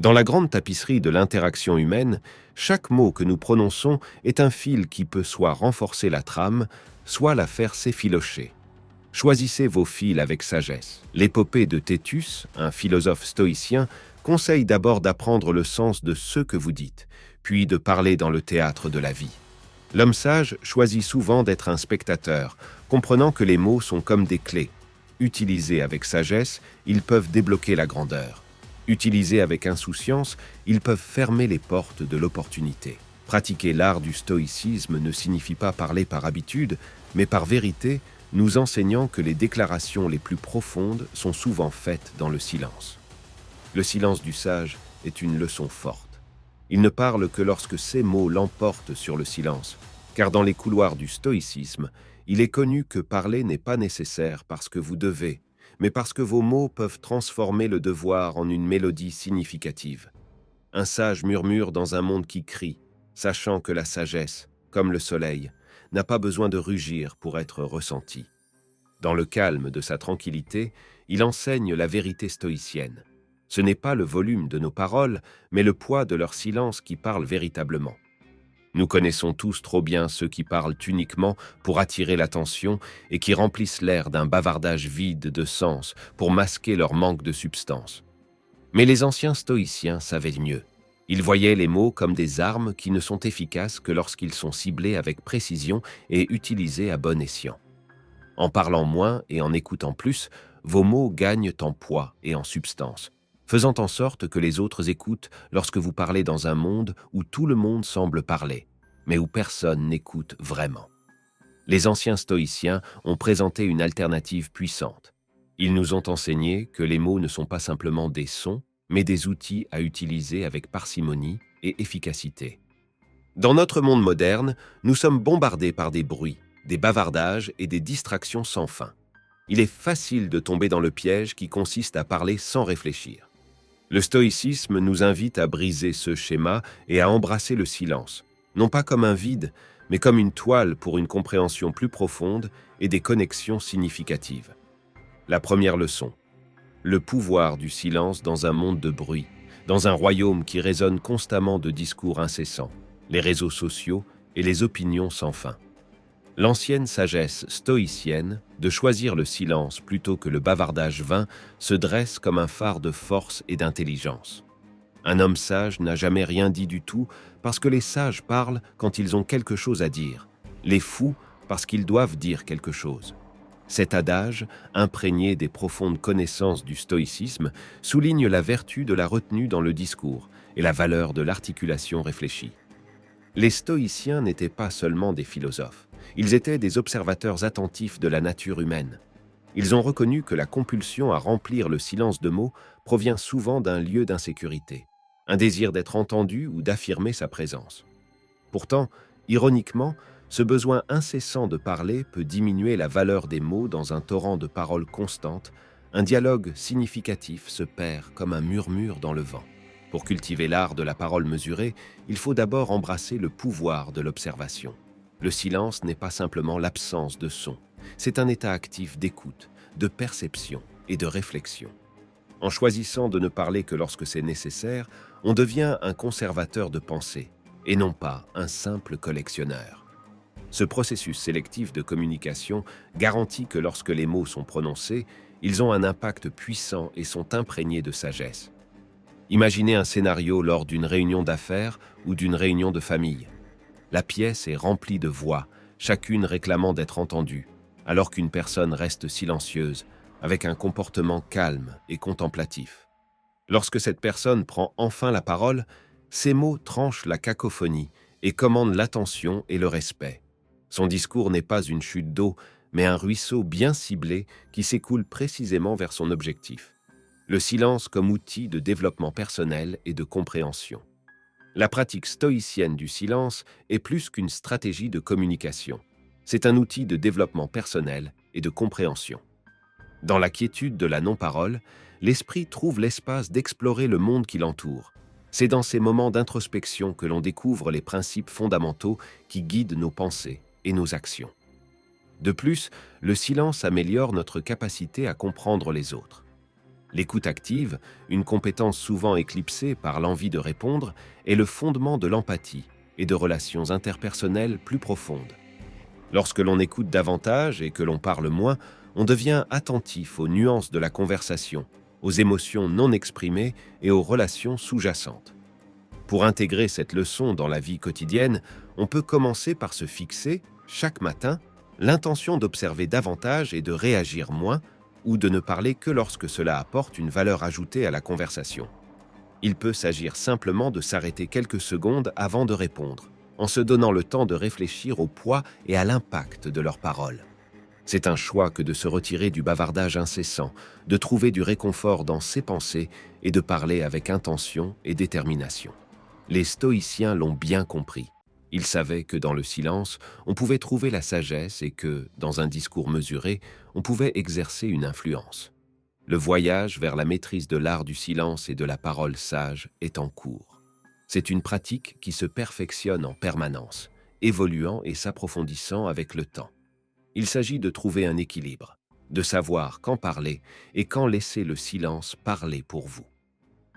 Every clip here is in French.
Dans la grande tapisserie de l'interaction humaine, chaque mot que nous prononçons est un fil qui peut soit renforcer la trame, soit la faire s'effilocher. Choisissez vos fils avec sagesse. L'épopée de Tétus, un philosophe stoïcien, conseille d'abord d'apprendre le sens de ce que vous dites, puis de parler dans le théâtre de la vie. L'homme sage choisit souvent d'être un spectateur, comprenant que les mots sont comme des clés. Utilisés avec sagesse, ils peuvent débloquer la grandeur. Utilisés avec insouciance, ils peuvent fermer les portes de l'opportunité. Pratiquer l'art du stoïcisme ne signifie pas parler par habitude, mais par vérité, nous enseignant que les déclarations les plus profondes sont souvent faites dans le silence. Le silence du sage est une leçon forte. Il ne parle que lorsque ses mots l'emportent sur le silence, car dans les couloirs du stoïcisme, il est connu que parler n'est pas nécessaire parce que vous devez, mais parce que vos mots peuvent transformer le devoir en une mélodie significative. Un sage murmure dans un monde qui crie, sachant que la sagesse, comme le soleil, n'a pas besoin de rugir pour être ressentie. Dans le calme de sa tranquillité, il enseigne la vérité stoïcienne. Ce n'est pas le volume de nos paroles, mais le poids de leur silence qui parle véritablement. Nous connaissons tous trop bien ceux qui parlent uniquement pour attirer l'attention et qui remplissent l'air d'un bavardage vide de sens pour masquer leur manque de substance. Mais les anciens stoïciens savaient mieux. Ils voyaient les mots comme des armes qui ne sont efficaces que lorsqu'ils sont ciblés avec précision et utilisés à bon escient. En parlant moins et en écoutant plus, vos mots gagnent en poids et en substance, faisant en sorte que les autres écoutent lorsque vous parlez dans un monde où tout le monde semble parler, mais où personne n'écoute vraiment. Les anciens stoïciens ont présenté une alternative puissante. Ils nous ont enseigné que les mots ne sont pas simplement des sons, mais des outils à utiliser avec parcimonie et efficacité. Dans notre monde moderne, nous sommes bombardés par des bruits, des bavardages et des distractions sans fin. Il est facile de tomber dans le piège qui consiste à parler sans réfléchir. Le stoïcisme nous invite à briser ce schéma et à embrasser le silence, non pas comme un vide, mais comme une toile pour une compréhension plus profonde et des connexions significatives. La première leçon. Le pouvoir du silence dans un monde de bruit, dans un royaume qui résonne constamment de discours incessants, les réseaux sociaux et les opinions sans fin. L'ancienne sagesse stoïcienne de choisir le silence plutôt que le bavardage vain se dresse comme un phare de force et d'intelligence. Un homme sage n'a jamais rien dit du tout parce que les sages parlent quand ils ont quelque chose à dire, les fous parce qu'ils doivent dire quelque chose. Cet adage, imprégné des profondes connaissances du stoïcisme, souligne la vertu de la retenue dans le discours et la valeur de l'articulation réfléchie. Les stoïciens n'étaient pas seulement des philosophes, ils étaient des observateurs attentifs de la nature humaine. Ils ont reconnu que la compulsion à remplir le silence de mots provient souvent d'un lieu d'insécurité, un désir d'être entendu ou d'affirmer sa présence. Pourtant, ironiquement, ce besoin incessant de parler peut diminuer la valeur des mots dans un torrent de paroles constantes. Un dialogue significatif se perd comme un murmure dans le vent. Pour cultiver l'art de la parole mesurée, il faut d'abord embrasser le pouvoir de l'observation. Le silence n'est pas simplement l'absence de son, c'est un état actif d'écoute, de perception et de réflexion. En choisissant de ne parler que lorsque c'est nécessaire, on devient un conservateur de pensée, et non pas un simple collectionneur. Ce processus sélectif de communication garantit que lorsque les mots sont prononcés, ils ont un impact puissant et sont imprégnés de sagesse. Imaginez un scénario lors d'une réunion d'affaires ou d'une réunion de famille. La pièce est remplie de voix, chacune réclamant d'être entendue, alors qu'une personne reste silencieuse, avec un comportement calme et contemplatif. Lorsque cette personne prend enfin la parole, ses mots tranchent la cacophonie et commandent l'attention et le respect. Son discours n'est pas une chute d'eau, mais un ruisseau bien ciblé qui s'écoule précisément vers son objectif. Le silence comme outil de développement personnel et de compréhension. La pratique stoïcienne du silence est plus qu'une stratégie de communication. C'est un outil de développement personnel et de compréhension. Dans la quiétude de la non-parole, l'esprit trouve l'espace d'explorer le monde qui l'entoure. C'est dans ces moments d'introspection que l'on découvre les principes fondamentaux qui guident nos pensées et nos actions. De plus, le silence améliore notre capacité à comprendre les autres. L'écoute active, une compétence souvent éclipsée par l'envie de répondre, est le fondement de l'empathie et de relations interpersonnelles plus profondes. Lorsque l'on écoute davantage et que l'on parle moins, on devient attentif aux nuances de la conversation, aux émotions non exprimées et aux relations sous-jacentes. Pour intégrer cette leçon dans la vie quotidienne, on peut commencer par se fixer, chaque matin, l'intention d'observer davantage et de réagir moins, ou de ne parler que lorsque cela apporte une valeur ajoutée à la conversation. Il peut s'agir simplement de s'arrêter quelques secondes avant de répondre, en se donnant le temps de réfléchir au poids et à l'impact de leurs paroles. C'est un choix que de se retirer du bavardage incessant, de trouver du réconfort dans ses pensées et de parler avec intention et détermination. Les stoïciens l'ont bien compris. Ils savaient que dans le silence, on pouvait trouver la sagesse et que, dans un discours mesuré, on pouvait exercer une influence. Le voyage vers la maîtrise de l'art du silence et de la parole sage est en cours. C'est une pratique qui se perfectionne en permanence, évoluant et s'approfondissant avec le temps. Il s'agit de trouver un équilibre, de savoir quand parler et quand laisser le silence parler pour vous.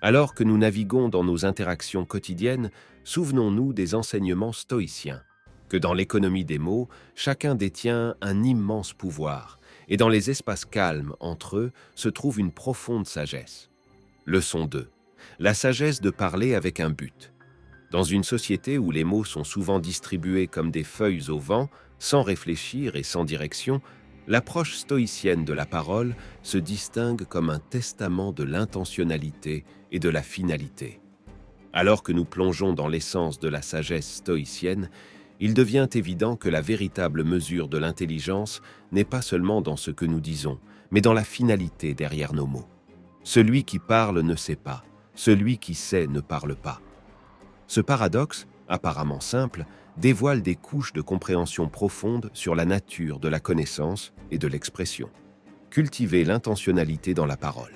Alors que nous naviguons dans nos interactions quotidiennes, souvenons-nous des enseignements stoïciens, que dans l'économie des mots, chacun détient un immense pouvoir, et dans les espaces calmes entre eux se trouve une profonde sagesse. Leçon 2. La sagesse de parler avec un but. Dans une société où les mots sont souvent distribués comme des feuilles au vent, sans réfléchir et sans direction, l'approche stoïcienne de la parole se distingue comme un testament de l'intentionnalité et de la finalité. Alors que nous plongeons dans l'essence de la sagesse stoïcienne, il devient évident que la véritable mesure de l'intelligence n'est pas seulement dans ce que nous disons, mais dans la finalité derrière nos mots. Celui qui parle ne sait pas, celui qui sait ne parle pas. Ce paradoxe, apparemment simple, dévoile des couches de compréhension profonde sur la nature de la connaissance et de l'expression. Cultiver l'intentionnalité dans la parole.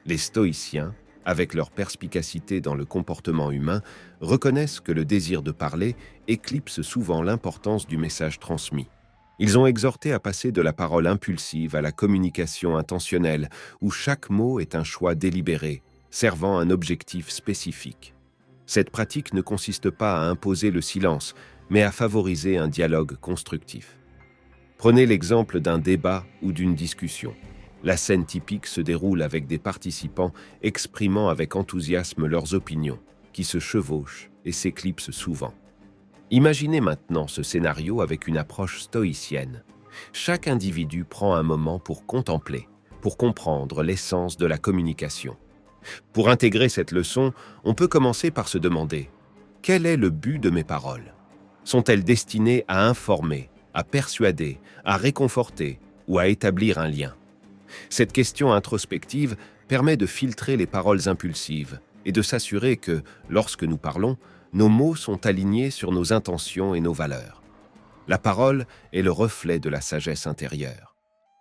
Les stoïciens, avec leur perspicacité dans le comportement humain, reconnaissent que le désir de parler éclipse souvent l'importance du message transmis. Ils ont exhorté à passer de la parole impulsive à la communication intentionnelle, où chaque mot est un choix délibéré, servant un objectif spécifique. Cette pratique ne consiste pas à imposer le silence, mais à favoriser un dialogue constructif. Prenez l'exemple d'un débat ou d'une discussion. La scène typique se déroule avec des participants exprimant avec enthousiasme leurs opinions, qui se chevauchent et s'éclipsent souvent. Imaginez maintenant ce scénario avec une approche stoïcienne. Chaque individu prend un moment pour contempler, pour comprendre l'essence de la communication. Pour intégrer cette leçon, on peut commencer par se demander « Quel est le but de mes paroles ? Sont-elles destinées à informer, à persuader, à réconforter ou à établir un lien ?» Cette question introspective permet de filtrer les paroles impulsives et de s'assurer que, lorsque nous parlons, nos mots sont alignés sur nos intentions et nos valeurs. La parole est le reflet de la sagesse intérieure.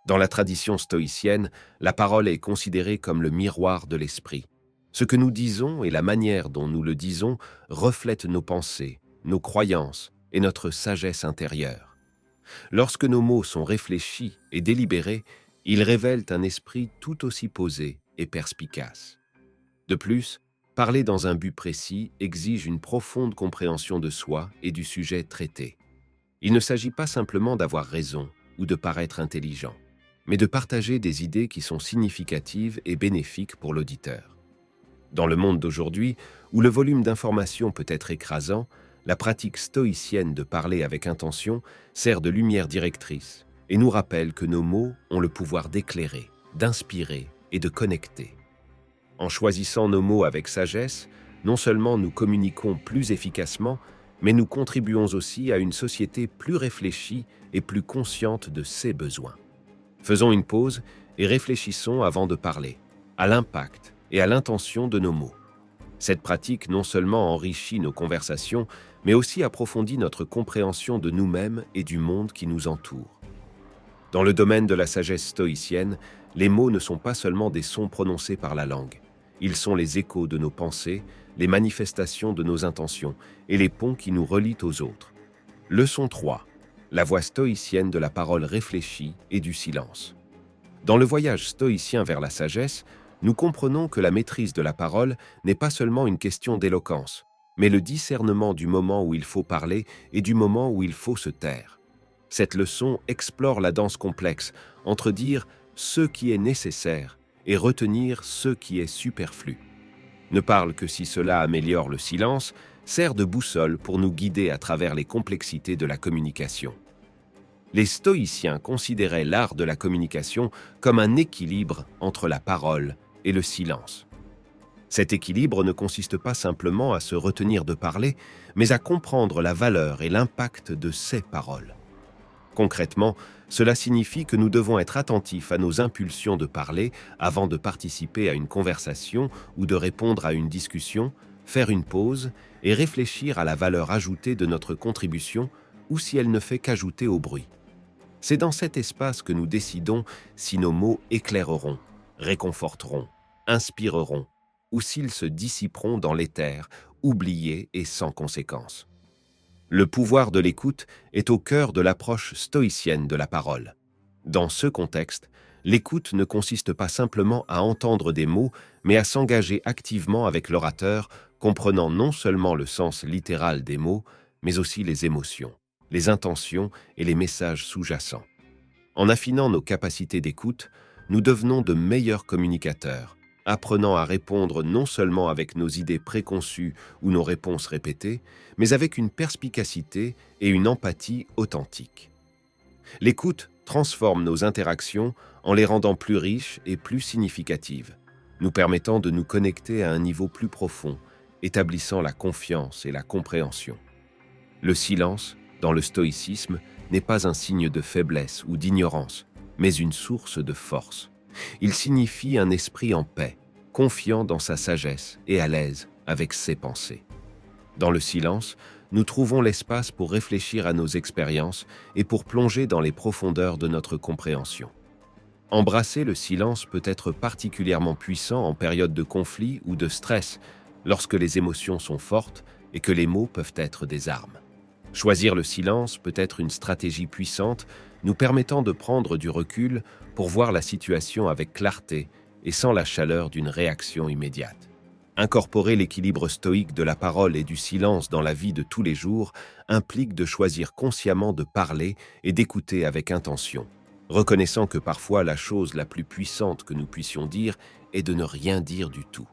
Dans la tradition stoïcienne, la parole est considérée comme le miroir de l'esprit. Ce que nous disons et la manière dont nous le disons reflètent nos pensées, nos croyances et notre sagesse intérieure. Lorsque nos mots sont réfléchis et délibérés, ils révèlent un esprit tout aussi posé et perspicace. De plus, parler dans un but précis exige une profonde compréhension de soi et du sujet traité. Il ne s'agit pas simplement d'avoir raison ou de paraître intelligent, mais de partager des idées qui sont significatives et bénéfiques pour l'auditeur. Dans le monde d'aujourd'hui, où le volume d'informations peut être écrasant, la pratique stoïcienne de parler avec intention sert de lumière directrice et nous rappelle que nos mots ont le pouvoir d'éclairer, d'inspirer et de connecter. En choisissant nos mots avec sagesse, non seulement nous communiquons plus efficacement, mais nous contribuons aussi à une société plus réfléchie et plus consciente de ses besoins. Faisons une pause et réfléchissons avant de parler, à l'impact et à l'intention de nos mots. Cette pratique non seulement enrichit nos conversations, mais aussi approfondit notre compréhension de nous-mêmes et du monde qui nous entoure. Dans le domaine de la sagesse stoïcienne, les mots ne sont pas seulement des sons prononcés par la langue. Ils sont les échos de nos pensées, les manifestations de nos intentions et les ponts qui nous relient aux autres. Leçon 3. La voie stoïcienne de la parole réfléchie et du silence. Dans le voyage stoïcien vers la sagesse, nous comprenons que la maîtrise de la parole n'est pas seulement une question d'éloquence, mais le discernement du moment où il faut parler et du moment où il faut se taire. Cette leçon explore la danse complexe entre dire ce qui est nécessaire et retenir ce qui est superflu. Ne parle que si cela améliore le silence, sert de boussole pour nous guider à travers les complexités de la communication. Les stoïciens considéraient l'art de la communication comme un équilibre entre la parole et le silence. Cet équilibre ne consiste pas simplement à se retenir de parler, mais à comprendre la valeur et l'impact de ces paroles. Concrètement, cela signifie que nous devons être attentifs à nos impulsions de parler avant de participer à une conversation ou de répondre à une discussion, faire une pause et réfléchir à la valeur ajoutée de notre contribution ou si elle ne fait qu'ajouter au bruit. C'est dans cet espace que nous décidons si nos mots éclaireront, réconforteront, inspireront ou s'ils se dissiperont dans l'éther, oubliés et sans conséquence. Le pouvoir de l'écoute est au cœur de l'approche stoïcienne de la parole. Dans ce contexte, l'écoute ne consiste pas simplement à entendre des mots, mais à s'engager activement avec l'orateur, comprenant non seulement le sens littéral des mots, mais aussi les émotions, les intentions et les messages sous-jacents. En affinant nos capacités d'écoute, nous devenons de meilleurs communicateurs, apprenant à répondre non seulement avec nos idées préconçues ou nos réponses répétées, mais avec une perspicacité et une empathie authentiques. L'écoute transforme nos interactions en les rendant plus riches et plus significatives, nous permettant de nous connecter à un niveau plus profond, établissant la confiance et la compréhension. Le silence, dans le stoïcisme, n'est pas un signe de faiblesse ou d'ignorance, mais une source de force. Il signifie un esprit en paix, confiant dans sa sagesse et à l'aise avec ses pensées. Dans le silence, nous trouvons l'espace pour réfléchir à nos expériences et pour plonger dans les profondeurs de notre compréhension. Embrasser le silence peut être particulièrement puissant en période de conflit ou de stress, lorsque les émotions sont fortes et que les mots peuvent être des armes. Choisir le silence peut être une stratégie puissante, nous permettant de prendre du recul pour voir la situation avec clarté et sans la chaleur d'une réaction immédiate. Incorporer l'équilibre stoïque de la parole et du silence dans la vie de tous les jours implique de choisir consciemment de parler et d'écouter avec intention, reconnaissant que parfois la chose la plus puissante que nous puissions dire est de ne rien dire du tout.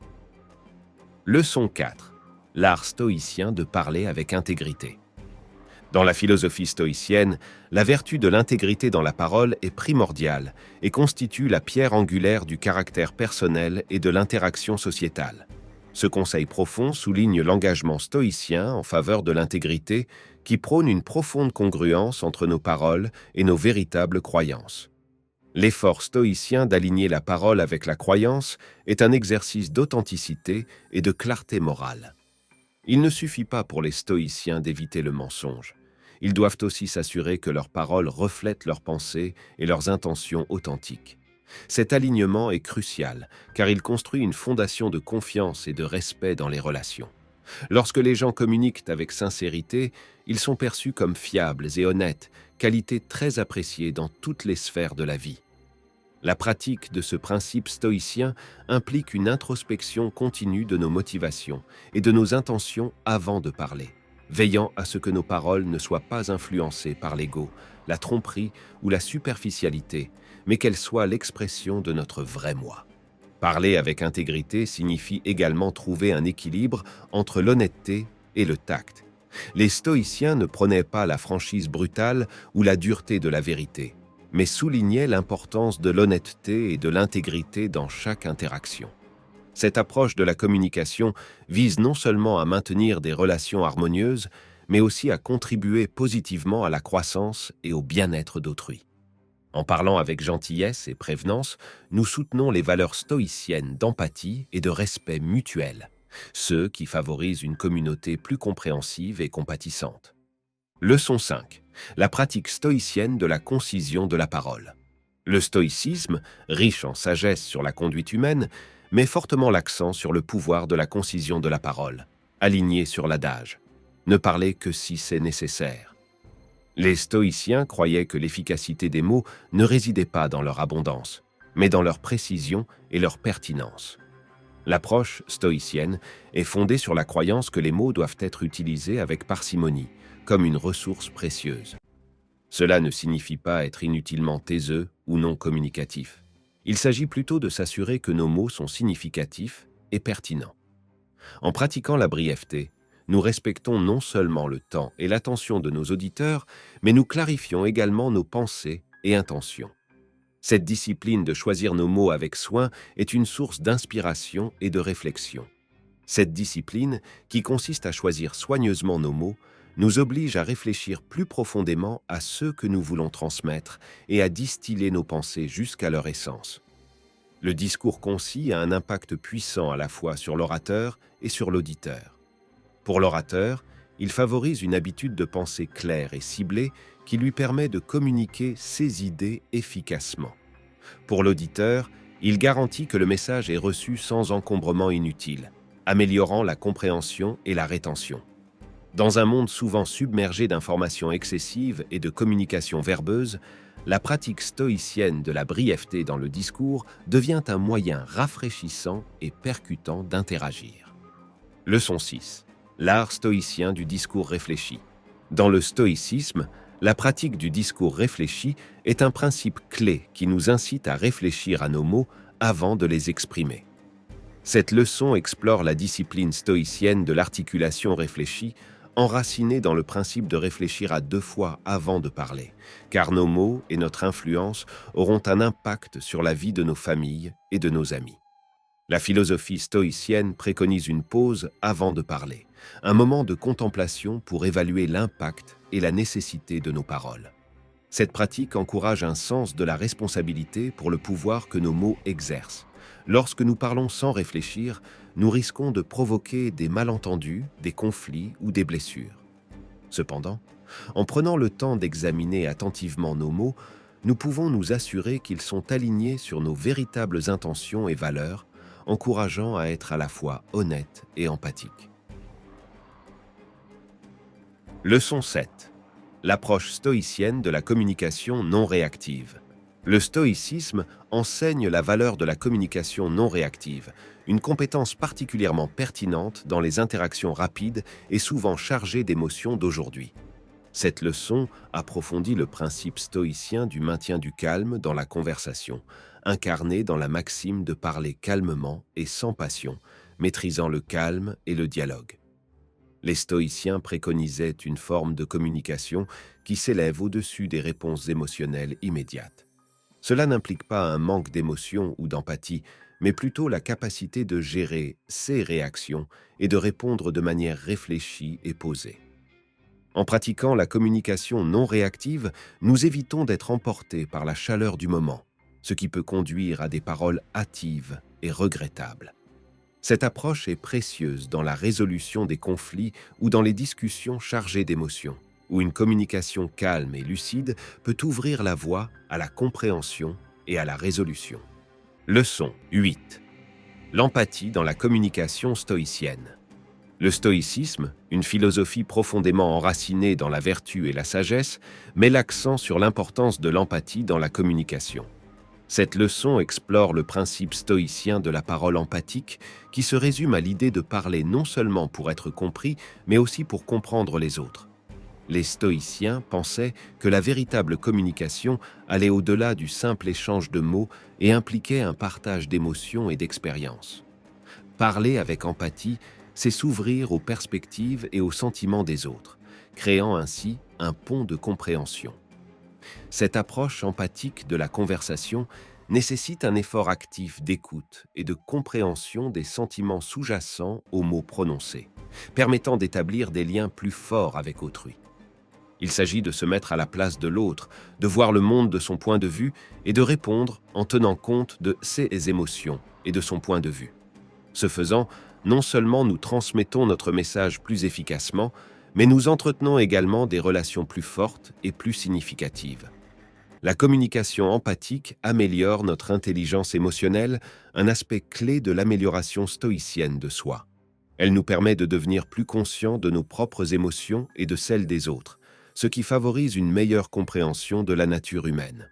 Leçon 4. L'art stoïcien de parler avec intégrité. Dans la philosophie stoïcienne, la vertu de l'intégrité dans la parole est primordiale et constitue la pierre angulaire du caractère personnel et de l'interaction sociétale. Ce conseil profond souligne l'engagement stoïcien en faveur de l'intégrité qui prône une profonde congruence entre nos paroles et nos véritables croyances. L'effort stoïcien d'aligner la parole avec la croyance est un exercice d'authenticité et de clarté morale. Il ne suffit pas pour les stoïciens d'éviter le mensonge. Ils doivent aussi s'assurer que leurs paroles reflètent leurs pensées et leurs intentions authentiques. Cet alignement est crucial, car il construit une fondation de confiance et de respect dans les relations. Lorsque les gens communiquent avec sincérité, ils sont perçus comme fiables et honnêtes, qualité très appréciée dans toutes les sphères de la vie. La pratique de ce principe stoïcien implique une introspection continue de nos motivations et de nos intentions avant de parler, veillant à ce que nos paroles ne soient pas influencées par l'ego, la tromperie ou la superficialité, mais qu'elles soient l'expression de notre vrai moi. Parler avec intégrité signifie également trouver un équilibre entre l'honnêteté et le tact. Les stoïciens ne prenaient pas la franchise brutale ou la dureté de la vérité, mais soulignaient l'importance de l'honnêteté et de l'intégrité dans chaque interaction. Cette approche de la communication vise non seulement à maintenir des relations harmonieuses, mais aussi à contribuer positivement à la croissance et au bien-être d'autrui. En parlant avec gentillesse et prévenance, nous soutenons les valeurs stoïciennes d'empathie et de respect mutuel, ceux qui favorisent une communauté plus compréhensive et compatissante. Leçon 5. La pratique stoïcienne de la concision de la parole. Le stoïcisme, riche en sagesse sur la conduite humaine, met fortement l'accent sur le pouvoir de la concision de la parole, aligné sur l'adage « ne parler que si c'est nécessaire ». Les stoïciens croyaient que l'efficacité des mots ne résidait pas dans leur abondance, mais dans leur précision et leur pertinence. L'approche stoïcienne est fondée sur la croyance que les mots doivent être utilisés avec parcimonie, comme une ressource précieuse. Cela ne signifie pas être inutilement taiseux ou non communicatif. Il s'agit plutôt de s'assurer que nos mots sont significatifs et pertinents. En pratiquant la brièveté, nous respectons non seulement le temps et l'attention de nos auditeurs, mais nous clarifions également nos pensées et intentions. Cette discipline de choisir nos mots avec soin est une source d'inspiration et de réflexion. Cette discipline, qui consiste à choisir soigneusement nos mots, nous oblige à réfléchir plus profondément à ce que nous voulons transmettre et à distiller nos pensées jusqu'à leur essence. Le discours concis a un impact puissant à la fois sur l'orateur et sur l'auditeur. Pour l'orateur, il favorise une habitude de pensée claire et ciblée qui lui permet de communiquer ses idées efficacement. Pour l'auditeur, il garantit que le message est reçu sans encombrement inutile, améliorant la compréhension et la rétention. Dans un monde souvent submergé d'informations excessives et de communications verbeuses, la pratique stoïcienne de la brièveté dans le discours devient un moyen rafraîchissant et percutant d'interagir. Leçon 6. L'art stoïcien du discours réfléchi. Dans le stoïcisme, la pratique du discours réfléchi est un principe clé qui nous incite à réfléchir à nos mots avant de les exprimer. Cette leçon explore la discipline stoïcienne de l'articulation réfléchie, enracinée dans le principe de réfléchir à 2 fois avant de parler, car nos mots et notre influence auront un impact sur la vie de nos familles et de nos amis. La philosophie stoïcienne préconise une pause avant de parler, un moment de contemplation pour évaluer l'impact et la nécessité de nos paroles. Cette pratique encourage un sens de la responsabilité pour le pouvoir que nos mots exercent. Lorsque nous parlons sans réfléchir, nous risquons de provoquer des malentendus, des conflits ou des blessures. Cependant, en prenant le temps d'examiner attentivement nos mots, nous pouvons nous assurer qu'ils sont alignés sur nos véritables intentions et valeurs, encourageant à être à la fois honnête et empathique. Leçon 7. L'approche stoïcienne de la communication non réactive. Le stoïcisme enseigne la valeur de la communication non réactive, une compétence particulièrement pertinente dans les interactions rapides et souvent chargées d'émotions d'aujourd'hui. Cette leçon approfondit le principe stoïcien du maintien du calme dans la conversation, incarné dans la maxime de parler calmement et sans passion, maîtrisant le calme et le dialogue. Les stoïciens préconisaient une forme de communication qui s'élève au-dessus des réponses émotionnelles immédiates. Cela n'implique pas un manque d'émotion ou d'empathie, mais plutôt la capacité de gérer ses réactions et de répondre de manière réfléchie et posée. En pratiquant la communication non réactive, nous évitons d'être emportés par la chaleur du moment, ce qui peut conduire à des paroles hâtives et regrettables. Cette approche est précieuse dans la résolution des conflits ou dans les discussions chargées d'émotions, où une communication calme et lucide peut ouvrir la voie à la compréhension et à la résolution. Leçon 8. L'empathie dans la communication stoïcienne. Le stoïcisme, une philosophie profondément enracinée dans la vertu et la sagesse, met l'accent sur l'importance de l'empathie dans la communication. Cette leçon explore le principe stoïcien de la parole empathique qui se résume à l'idée de parler non seulement pour être compris, mais aussi pour comprendre les autres. Les stoïciens pensaient que la véritable communication allait au-delà du simple échange de mots et impliquait un partage d'émotions et d'expériences. Parler avec empathie, c'est s'ouvrir aux perspectives et aux sentiments des autres, créant ainsi un pont de compréhension. Cette approche empathique de la conversation nécessite un effort actif d'écoute et de compréhension des sentiments sous-jacents aux mots prononcés, permettant d'établir des liens plus forts avec autrui. Il s'agit de se mettre à la place de l'autre, de voir le monde de son point de vue et de répondre en tenant compte de ses émotions et de son point de vue. Ce faisant, non seulement nous transmettons notre message plus efficacement, mais nous entretenons également des relations plus fortes et plus significatives. La communication empathique améliore notre intelligence émotionnelle, un aspect clé de l'amélioration stoïcienne de soi. Elle nous permet de devenir plus conscients de nos propres émotions et de celles des autres, ce qui favorise une meilleure compréhension de la nature humaine.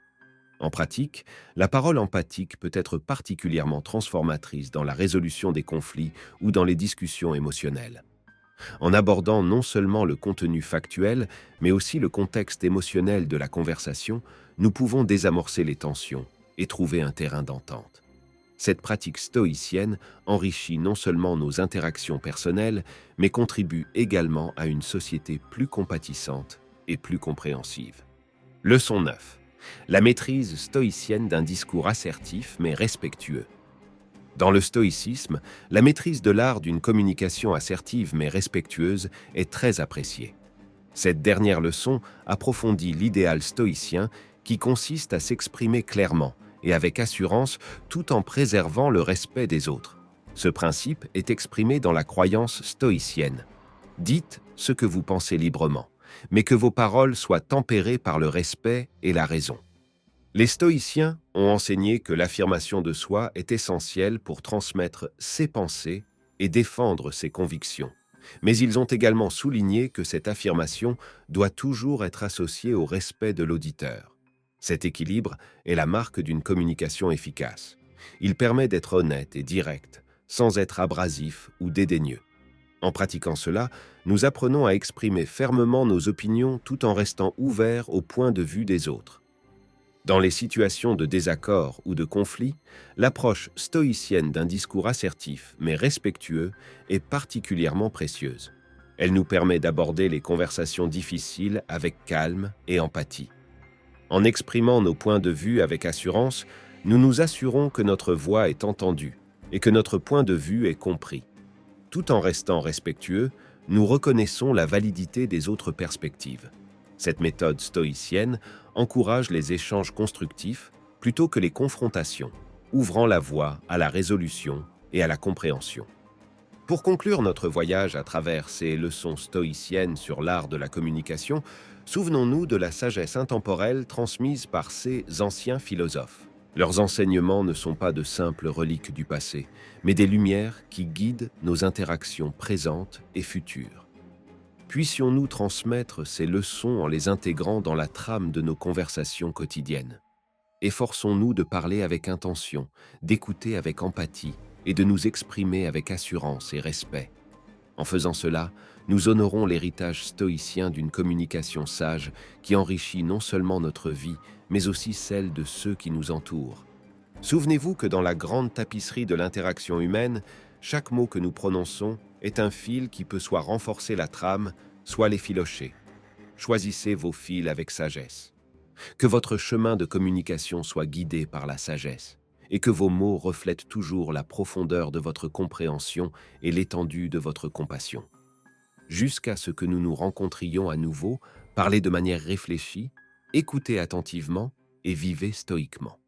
En pratique, la parole empathique peut être particulièrement transformatrice dans la résolution des conflits ou dans les discussions émotionnelles. En abordant non seulement le contenu factuel, mais aussi le contexte émotionnel de la conversation, nous pouvons désamorcer les tensions et trouver un terrain d'entente. Cette pratique stoïcienne enrichit non seulement nos interactions personnelles, mais contribue également à une société plus compatissante et plus compréhensive. Leçon 9. La maîtrise stoïcienne d'un discours assertif mais respectueux. Dans le stoïcisme, la maîtrise de l'art d'une communication assertive mais respectueuse est très appréciée. Cette dernière leçon approfondit l'idéal stoïcien qui consiste à s'exprimer clairement et avec assurance tout en préservant le respect des autres. Ce principe est exprimé dans la croyance stoïcienne. Dites ce que vous pensez librement, mais que vos paroles soient tempérées par le respect et la raison. Les stoïciens ont enseigné que l'affirmation de soi est essentielle pour transmettre ses pensées et défendre ses convictions. Mais ils ont également souligné que cette affirmation doit toujours être associée au respect de l'auditeur. Cet équilibre est la marque d'une communication efficace. Il permet d'être honnête et direct, sans être abrasif ou dédaigneux. En pratiquant cela, nous apprenons à exprimer fermement nos opinions tout en restant ouverts au point de vue des autres. Dans les situations de désaccord ou de conflit, l'approche stoïcienne d'un discours assertif mais respectueux est particulièrement précieuse. Elle nous permet d'aborder les conversations difficiles avec calme et empathie. En exprimant nos points de vue avec assurance, nous nous assurons que notre voix est entendue et que notre point de vue est compris. Tout en restant respectueux, nous reconnaissons la validité des autres perspectives. Cette méthode stoïcienne encourage les échanges constructifs plutôt que les confrontations, ouvrant la voie à la résolution et à la compréhension. Pour conclure notre voyage à travers ces leçons stoïciennes sur l'art de la communication, souvenons-nous de la sagesse intemporelle transmise par ces anciens philosophes. Leurs enseignements ne sont pas de simples reliques du passé, mais des lumières qui guident nos interactions présentes et futures. Puissions-nous transmettre ces leçons en les intégrant dans la trame de nos conversations quotidiennes. Efforçons-nous de parler avec intention, d'écouter avec empathie et de nous exprimer avec assurance et respect. En faisant cela, nous honorons l'héritage stoïcien d'une communication sage qui enrichit non seulement notre vie, mais aussi celle de ceux qui nous entourent. Souvenez-vous que dans la grande tapisserie de l'interaction humaine, chaque mot que nous prononçons est un fil qui peut soit renforcer la trame, soit l'effilocher. Choisissez vos fils avec sagesse. Que votre chemin de communication soit guidé par la sagesse et que vos mots reflètent toujours la profondeur de votre compréhension et l'étendue de votre compassion. Jusqu'à ce que nous nous rencontrions à nouveau, parlez de manière réfléchie, écoutez attentivement et vivez stoïquement.